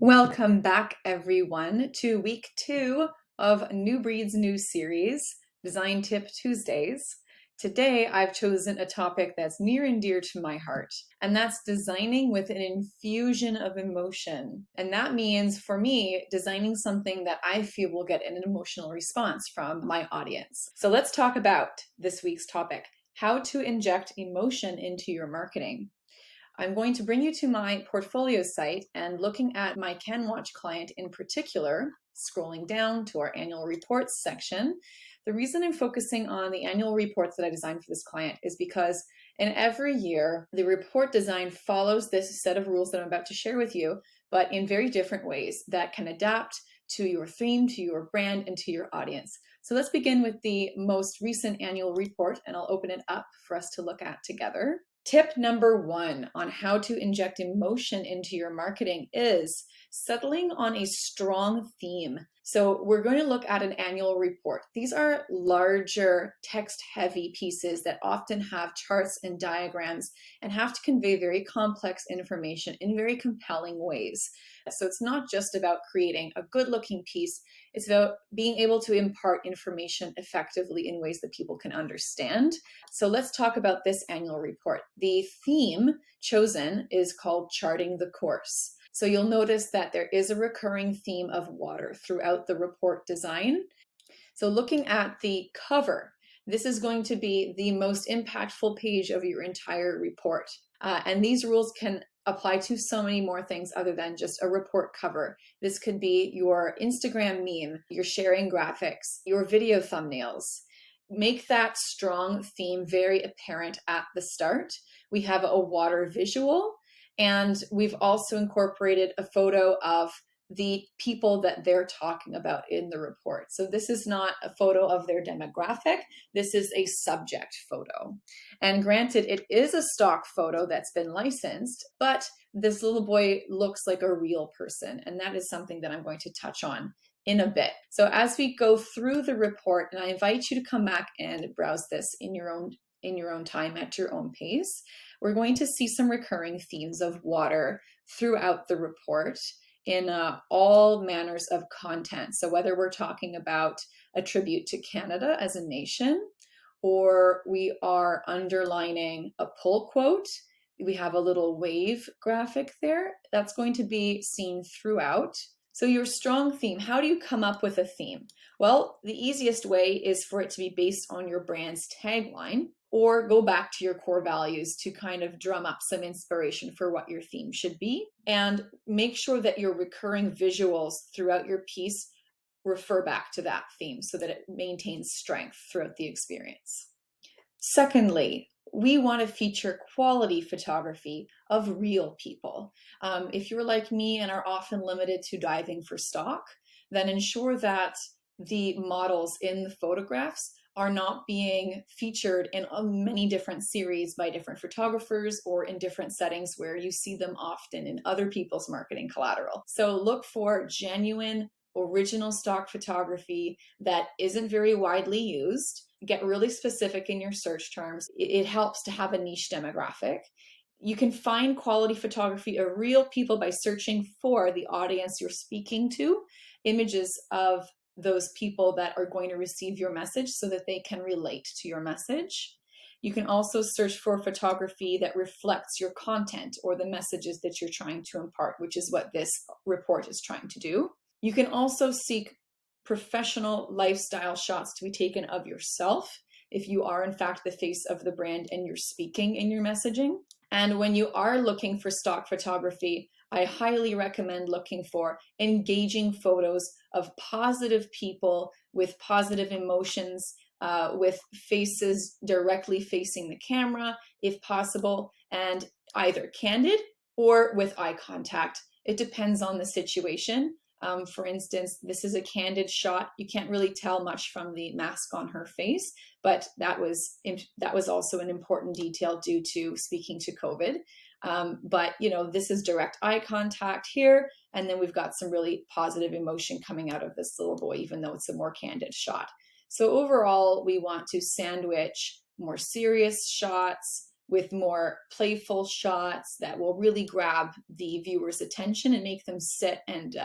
Welcome back, everyone, to week 2 of New Breeds New Series, Design Tip Tuesdays. Today, I've chosen a topic that's near and dear to my heart, and that's designing with an infusion of emotion. And that means, for me, designing something that I feel will get an emotional response from my audience. So let's talk about this week's topic, how to inject emotion into your marketing. I'm going to bring you to my portfolio site and looking at my CanWatch client in particular, scrolling down to our annual reports section. The reason I'm focusing on the annual reports that I designed for this client is because in every year, the report design follows this set of rules that I'm about to share with you, but in very different ways that can adapt to your theme, to your brand, and to your audience. So let's begin with the most recent annual report, and I'll open it up for us to look at together. Tip number 1 on how to inject emotion into your marketing is settling on a strong theme. So we're going to look at an annual report. These are larger text-heavy pieces that often have charts and diagrams and have to convey very complex information in very compelling ways. So it's not just about creating a good-looking piece, it's about being able to impart information effectively in ways that people can understand. So let's talk about this annual report. The theme chosen is called Charting the Course. So you'll notice that there is a recurring theme of water throughout the report design. So looking at the cover, this is going to be the most impactful page of your entire report. And these rules can apply to so many more things other than just a report cover. This could be your Instagram meme, your sharing graphics, your video thumbnails. Make that strong theme very apparent at the start. We have a water visual, and we've also incorporated a photo of the people that they're talking about in the report. So this is not a photo of their demographic. This is a subject photo. And granted, it is a stock photo that's been licensed, but this little boy looks like a real person. And that is something that I'm going to touch on in a bit. So as we go through the report, and I invite you to come back and browse this in your own time at your own pace, we're going to see some recurring themes of water throughout the report in all manners of content. So whether we're talking about a tribute to Canada as a nation, or we are underlining a pull quote, we have a little wave graphic there, that's going to be seen throughout. So your strong theme, how do you come up with a theme? Well, the easiest way is for it to be based on your brand's tagline, or go back to your core values to kind of drum up some inspiration for what your theme should be. And make sure that your recurring visuals throughout your piece refer back to that theme so that it maintains strength throughout the experience. Secondly, we want to feature quality photography of real people. If you're like me and are often limited to diving for stock, then ensure that the models in the photographs are not being featured in many different series by different photographers or in different settings where you see them often in other people's marketing collateral. So look for genuine, original stock photography that isn't very widely used. Get really specific in your search terms. It helps to have a niche demographic. You can find quality photography of real people by searching for the audience you're speaking to, images of those people that are going to receive your message so that they can relate to your message. You can also search for photography that reflects your content or the messages that you're trying to impart, which is what this report is trying to do. You can also seek professional lifestyle shots to be taken of yourself if you are in fact the face of the brand and you're speaking in your messaging. And when you are looking for stock photography, I highly recommend looking for engaging photos of positive people with positive emotions, with faces directly facing the camera, if possible, and either candid or with eye contact. It depends on the situation. For instance, this is a candid shot. You can't really tell much from the mask on her face, but that was also an important detail due to speaking to COVID. But this is direct eye contact here, and then we've got some really positive emotion coming out of this little boy, even though it's a more candid shot. So overall, we want to sandwich more serious shots with more playful shots that will really grab the viewer's attention and make them sit and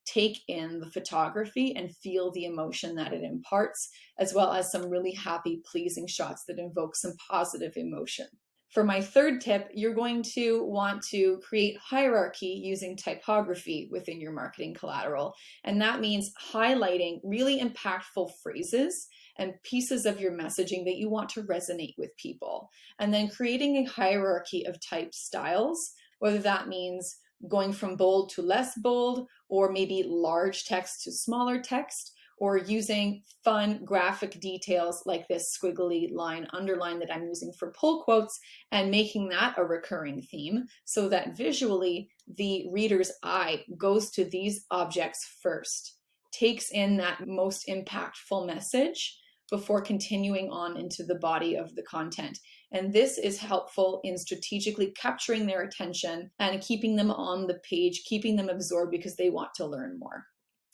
take in the photography and feel the emotion that it imparts, as well as some really happy, pleasing shots that invoke some positive emotion. For my third tip, you're going to want to create hierarchy using typography within your marketing collateral. And that means highlighting really impactful phrases and pieces of your messaging that you want to resonate with people. And then creating a hierarchy of type styles, whether that means going from bold to less bold, or maybe large text to smaller text, or using fun graphic details like this squiggly line underline that I'm using for pull quotes and making that a recurring theme so that visually the reader's eye goes to these objects first, takes in that most impactful message before continuing on into the body of the content. And this is helpful in strategically capturing their attention and keeping them on the page, keeping them absorbed because they want to learn more.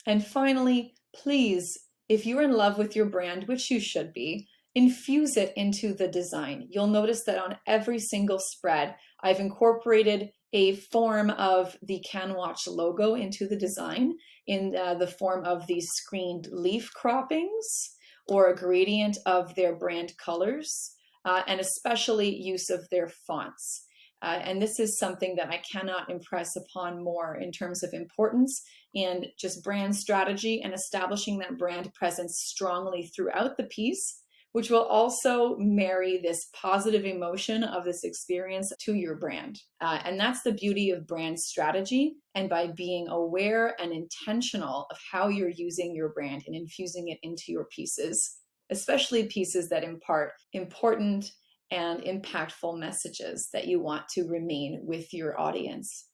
And finally, please, if you're in love with your brand, which you should be, infuse it into the design. You'll notice that on every single spread, I've incorporated a form of the CanWatch logo into the design in the form of these screened leaf croppings or a gradient of their brand colors, and especially use of their fonts. And this is something that I cannot impress upon more in terms of importance and just brand strategy and establishing that brand presence strongly throughout the piece, which will also marry this positive emotion of this experience to your brand. And that's the beauty of brand strategy. And by being aware and intentional of how you're using your brand and infusing it into your pieces, especially pieces that impart important and impactful messages that you want to remain with your audience.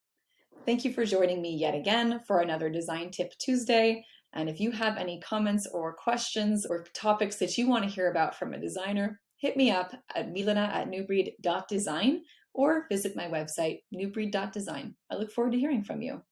Thank you for joining me yet again for another Design Tip Tuesday. And if you have any comments or questions or topics that you want to hear about from a designer, hit me up at milena@newbreed.design or visit my website, newbreed.design. I look forward to hearing from you.